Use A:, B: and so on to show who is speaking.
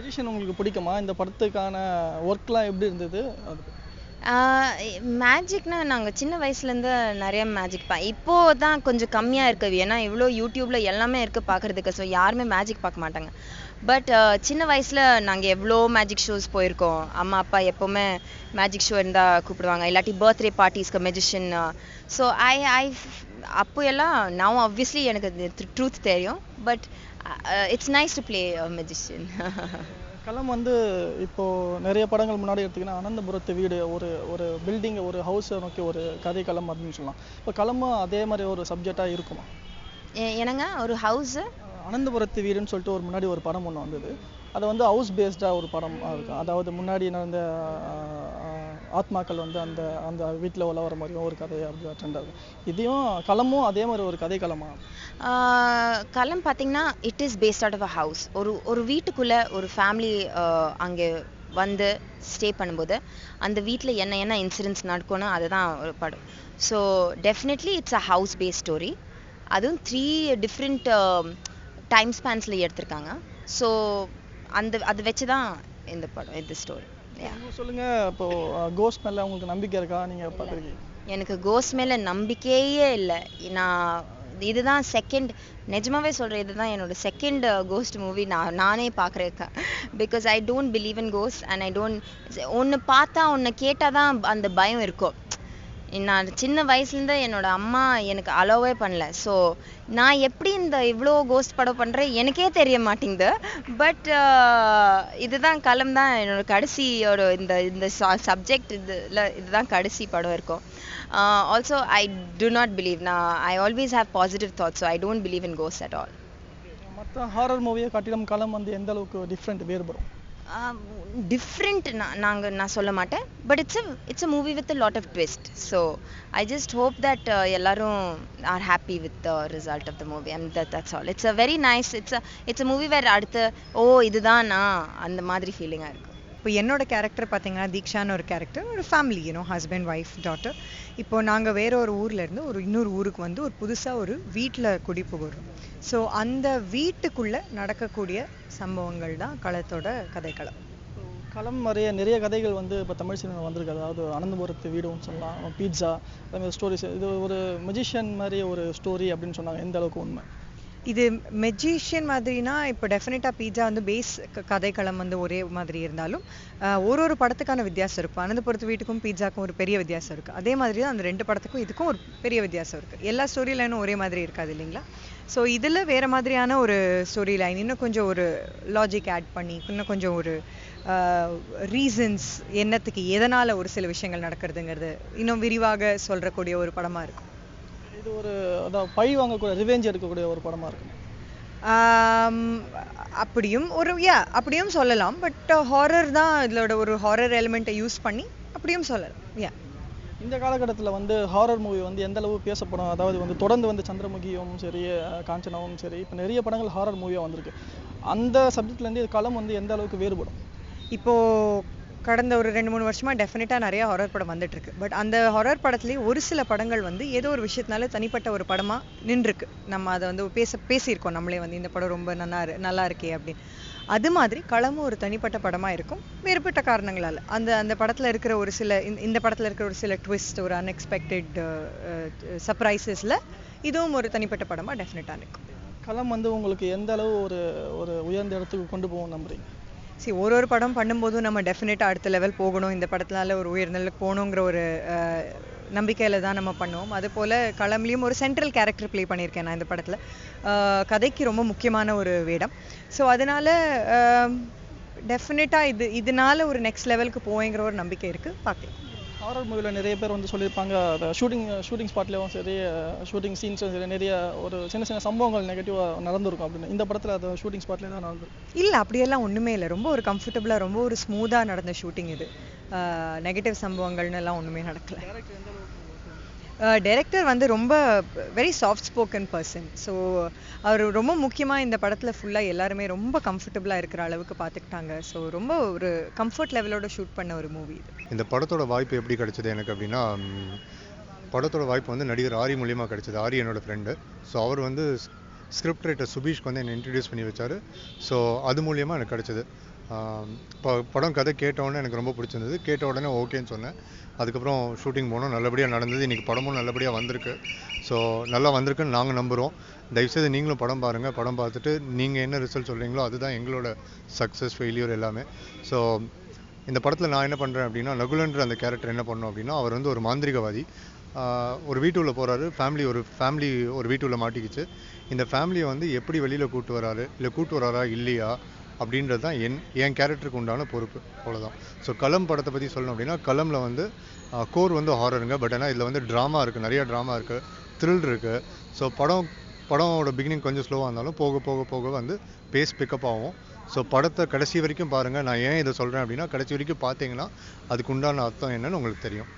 A: Magician உங்களுக்கு பிடிக்குமா? இந்த படத்துக்கான ஒர்க்லாம் எப்படி இருந்தது? அது
B: மேஜிக்னா நாங்கள் சின்ன வயசுலேருந்து நிறைய மேஜிக் இப்போ தான் கொஞ்சம் கம்மியாக இருக்குது. ஏன்னா இவ்வளோ யூடியூப்பில் எல்லாமே இருக்குது பார்க்குறதுக்கு. ஸோ யாருமே மேஜிக் பார்க்க மாட்டாங்க. பட் சின்ன வயசில் நாங்கள் எவ்வளோ மேஜிக் ஷோஸ் போயிருக்கோம். அம்மா அப்பா எப்போவுமே மேஜிக் ஷோ இருந்தால் கூப்பிடுவாங்க. இல்லாட்டி பர்த்டே பார்ட்டிஸ்க்கு மெஜிஷியன். ஸோ ஐ அப்போ எல்லாம் நான் ஆப்வியஸ்லி எனக்கு ட்ரூத் தெரியும். But it's nice to play magician.
A: களம் வந்து இப்போ நிறைய படங்கள் முன்னாடி எடுத்திங்கன்னா அனந்தபுரத்து வீடு ஒரு ஒரு பில்டிங் ஒரு ஹவுஸை நோக்கி ஒரு கதை களம் அப்படின்னு சொல்லலாம். இப்போ களமும் அதே மாதிரி ஒரு சப்ஜெக்டாக இருக்குமா?
B: என்னங்க ஒரு ஹவுஸு?
A: அனந்தபுரத்து வீடுன்னு சொல்லிட்டு ஒரு முன்னாடி ஒரு படம் ஒன்று வந்தது. அது வந்து ஹவுஸ் பேஸ்டாக ஒரு படம் இருக்கும். அதாவது முன்னாடி நடந்த ஆத்மாக்கள் வந்து அந்த அந்த வீட்டில் உள்ள வர மாதிரியும் ஒரு கதை அப்படி ட்ரெண்ட் ஆகும். இதையும் களமும் அதே மாதிரி ஒரு கதை களமா?
B: களம் பார்த்தீங்கன்னா it is based out of a house. ஒரு வீட்டுக்குள்ளே ஒரு ஃபேமிலி அங்கே வந்து ஸ்டே பண்ணும்போது அந்த வீட்டில் என்ன என்ன இன்சிடென்ட்ஸ் நடக்கும்னு அதுதான் ஒரு படம். So definitely it's a house based story. அதுவும் 3 டிஃப்ரெண்ட் டைம் ஸ்பேன்ஸில் எடுத்திருக்காங்க. ஸோ அது வச்சு தான் இந்த படம் இந்த ஸ்டோரி.
A: சொல்லுங்க. இப்போ கோஸ்ட் மேல உங்களுக்கு நம்பிக்கை இருக்கா? நீங்க பார்த்துருக்கீங்க?
B: எனக்கு கோஸ்ட் மேலே நம்பிக்கையே இல்லை. நான் இதுதான் செகண்ட், நிஜமாவே சொல்கிறேன், இதுதான் என்னோட செகண்ட் கோஸ்ட் மூவி நானே பார்க்குறேன். Because I don't believe in ghost and I don't. ஒன்று பார்த்தா ஒன்று கேட்டால் தான் அந்த பயம் இருக்கும். நான் சின்ன வயசுலேருந்து என்னோட அம்மா எனக்கு அலோவே பண்ணல. ஸோ நான் எப்படி இந்த இவ்வளோ கோஸ்ட் படம் பண்ணுறேன் எனக்கே தெரிய மாட்டேங்குது. பட் இதுதான் களம் தான் என்னோட கடைசியோட இந்த இந்த சப்ஜெக்ட் இதுதான் கடைசி படம் இருக்கும். Also I do not believe. I always have positive thoughts. So I don't believe in ghost at all.
A: மற்ற ஹாரர் மூவியை காட்டிலும் களம் வந்து எந்த அளவுக்கு டிஃப்ரெண்ட் வேறுபடும்?
B: டிஃப்ரெண்ட் நான் சொல்ல மாட்டேன். But it's a movie with lot of twist. So I just hope that எல்லாரும் are happy with the result of the movie. And that's all. It's a very nice. It's a movie where அடுத்து இதுதானா அந்த மாதிரி ஃபீலிங்காக இருக்கும்.
C: இப்போ என்னோட character பார்த்தீங்கன்னா தீக்ஷான்னு ஒரு கேரக்டர், ஒரு ஃபேமிலி, ஹஸ்பண்ட் ஒய்ஃப் டாட்டர். இப்போது நாங்கள் வேற ஒரு ஊர்லேருந்து இன்னொரு ஊருக்கு வந்து ஒரு புதுசாக ஒரு வீட்டில் குடி புகுறோம். ஸோ அந்த வீட்டுக்குள்ளே நடக்கக்கூடிய சம்பவங்கள் தான் களத்தோட கதைக்களம்.
A: களம் நிறைய கதைகள் வந்து இப்போ தமிழ் சினிமா வந்திருக்கு. அதாவது அனந்தபுரத்து வீடுன்னு சொல்லலாம், பீட்சா, அதேமாதிரி ஸ்டோரிஸ். இது ஒரு மெஜிஷியன் மாதிரி ஒரு ஸ்டோரி அப்படின்னு சொன்னாங்க. எந்த அளவுக்கு உண்மை?
C: இது மெஜிஷியன் மாதிரினா இப்போ டெஃபினட்டாக பீட்சா வந்து பேஸ் கதைக்களம் வந்து ஒரே மாதிரி இருந்தாலும் ஒரு படத்துக்கான வித்தியாசம் இருக்கும். அனந்தபுரத்து வீட்டுக்கும் பீட்சாக்கும் ஒரு பெரிய வித்தியாசம் இருக்குது. அதே மாதிரி தான் அந்த 2 படத்துக்கும் இதுக்கும் ஒரு பெரிய வித்தியாசம் இருக்குது. எல்லா ஸ்டோரி லைனும் ஒரே மாதிரி இருக்காது இல்லைங்களா? ஸோ இதில் வேறு மாதிரியான ஒரு ஸ்டோரி லைன், இன்னும் கொஞ்சம் ஒரு லாஜிக் ஆட் பண்ணி, இன்னும் கொஞ்சம் ஒரு ரீசன்ஸ், என்னத்துக்கு எதனால் ஒரு சில விஷயங்கள் நடக்கிறதுங்கிறது இன்னும் விரிவாக சொல்கிறக்கூடிய ஒரு படமாக இருக்கும்.
A: இது ஒரு அதாவது பழி வாங்கக்கூடிய ரிவெஞ்ச் எடுக்கக்கூடிய ஒரு படமாக இருக்கும்.
C: அப்படியும் சொல்லலாம். பட் ஹாரர் தான் இதோட ஒரு ஹாரர் எலிமெண்ட்டை யூஸ் பண்ணி அப்படியும் சொல்லலாம்.
A: இந்த காலகட்டத்தில் வந்து ஹாரர் மூவி வந்து எந்த அளவு பேசப்படும்? அதாவது வந்து தொடர்ந்து வந்து சந்திரமுகியும் சரி, காஞ்சனாவும் சரி, இப்போ நிறைய படங்கள் ஹாரர் மூவியாக வந்திருக்கு. அந்த சப்ஜெக்ட்லேருந்து களம் வந்து எந்த அளவுக்கு வேறுபடும்?
C: இப்போது கடந்த ஒரு 2-3 வருஷமாக டெஃபினட்டாக நிறைய ஹாரர் படம் வந்துட்டுருக்கு. பட் அந்த ஹாரர் படத்துலேயே ஒரு சில படங்கள் வந்து ஏதோ ஒரு விஷயத்தினால தனிப்பட்ட ஒரு படமாக நின்றுருக்கு. நம்ம அதை வந்து பேசியிருக்கோம் நம்மளே வந்து இந்த படம் ரொம்ப நல்லா இருக்கே அப்படின்னு. அது மாதிரி களமும் ஒரு தனிப்பட்ட படமாக இருக்கும், வேறுபட்ட காரணங்களால். அந்த படத்தில் இருக்கிற ஒரு சில இந்த படத்தில் இருக்கிற ஒரு சில ட்விஸ்ட், ஒரு அன்எக்ஸ்பெக்டட் சர்ப்ரைசஸில் இதுவும் ஒரு தனிப்பட்ட படமாக டெஃபினட்டாக இருக்கும்.
A: களம் வந்து உங்களுக்கு எந்த அளவு ஒரு உயர்ந்த இடத்துக்கு கொண்டு போகும் நம்புறீங்க?
C: ஒரு படம் பண்ணும்போதும் நம்ம டெஃபினட்டாக அடுத்த லெவல் போகணும், இந்த படத்தினால ஒரு உயர்ந்த லெவலுக்கு போகணுங்கிற ஒரு நம்பிக்கையில் தான் நம்ம பண்ணுவோம். அதுபோல் களம்லேயும் ஒரு சென்ட்ரல் கேரக்டர் ப்ளே பண்ணியிருக்கேன் நான் இந்த படத்தில். கதைக்கு ரொம்ப முக்கியமான ஒரு வேடம். ஸோ அதனால் டெஃபினட்டாக இதனால ஒரு நெக்ஸ்ட் லெவலுக்கு போவேங்கிற ஒரு நம்பிக்கை இருக்குது. பார்க்கலாம்.
A: ஹாரர் மூவியில் நிறைய பேர் வந்து சொல்லியிருப்பாங்க, ஷூட்டிங் ஸ்பாட்லேயும் சரி, ஷூட்டிங் சீன்ஸும் சரி, நிறைய ஒரு சின்ன சம்பவங்கள் நெகட்டிவாக நடந்திருக்கும் அப்படின்னு. இந்த படத்தில் அது ஷூட்டிங் ஸ்பாட்லேயே தான் நடந்திருக்கும்?
C: இல்லை, அப்படியெல்லாம் ஒன்றுமே இல்லை. ரொம்ப ஒரு கம்ஃபர்டபுளாக, ரொம்ப ஒரு ஸ்மூத்தாக நடந்த ஷூட்டிங் இது. நெகட்டிவ் சம்பவங்கள்னு எல்லாம் ஒன்றுமே நடக்கலை. டைரக்டர் வந்து ரொம்ப very soft spoken person. So அவர் ரொம்ப முக்கியமாக இந்த படத்தில் ஃபுல்லாக எல்லாருமே ரொம்ப கம்ஃபர்டபுளாக இருக்கிற அளவுக்கு பார்த்துக்கிட்டாங்க. ஸோ ரொம்ப ஒரு கம்ஃபர்ட் லெவலோட ஷூட் பண்ண ஒரு மூவி இது.
D: இந்த படத்தோட வாய்ப்பு எப்படி கிடைச்சது எனக்கு அப்படின்னா, படத்தோட வாய்ப்பு வந்து நடிகர் ஆரி மூலியமாக கிடைச்சது. ஆரி என்னோடய ஃப்ரெண்டு. ஸோ அவர் வந்து ஸ்கிரிப்ட் ரைட்டர் சுபீஷ்க்கு வந்து என்னை இன்ட்ரடியூஸ் பண்ணி வச்சார். ஸோ அது மூலியமாக எனக்கு கிடைச்சது. இப்போ படம் கதை கேட்ட உடனே எனக்கு ரொம்ப பிடிச்சிருந்தது. கேட்ட உடனே ஓகேன்னு சொன்னேன். அதுக்கப்புறம் ஷூட்டிங் போனோம், நல்லபடியாக நடந்தது. இன்றைக்கி படமும் நல்லபடியாக வந்திருக்கு. ஸோ நல்லா வந்திருக்குன்னு நாங்கள் நம்புகிறோம். தயவுசெய்து நீங்களும் படம் பாருங்கள். படம் பார்த்துட்டு நீங்கள் என்ன ரிசல்ட் சொல்கிறீங்களோ அதுதான் எங்களோட சக்ஸஸ் ஃபெயிலியர் எல்லாமே. ஸோ இந்த படத்தில் நான் என்ன பண்ணுறேன் அப்படின்னா, நகுலன்ற அந்த கேரக்டர் என்ன பண்ணோம் அப்படின்னா, அவர் வந்து ஒரு மாந்திரிகவாதி. ஒரு வீட்டுக்குள்ளே போகிறாரு, ஃபேமிலி ஒரு வீட்டுக்குள்ளே மாட்டிக்கிச்சு. இந்த ஃபேமிலியை வந்து எப்படி வெளியில் கூட்டு வராரு, இல்லை கூட்டு வராரா இல்லையா அப்படின்றது தான் என் கேரக்டருக்கு உண்டான பொறுப்பு. அவ்வளோதான். ஸோ களம் படத்தை பற்றி சொல்லணும் அப்படின்னா, களமில் வந்து கோர் வந்து ஹாரருங்க. பட் ஆனால் இதில் வந்து ட்ராமா இருக்குது, நிறையா ட்ராமா இருக்குது, த்ரில் இருக்குது. ஸோ படமோட பிகினிங் கொஞ்சம் ஸ்லோவாக இருந்தாலும் போக போக போக வந்து பேஸ் பிக்கப் ஆகும். ஸோ படத்தை கடைசி வரைக்கும் பாருங்கள். நான் ஏன் இதை சொல்கிறேன் அப்படின்னா, கடைசி வரைக்கும் பார்த்தீங்கன்னா அதுக்கு உண்டான அர்த்தம் என்னன்னு உங்களுக்கு தெரியும்.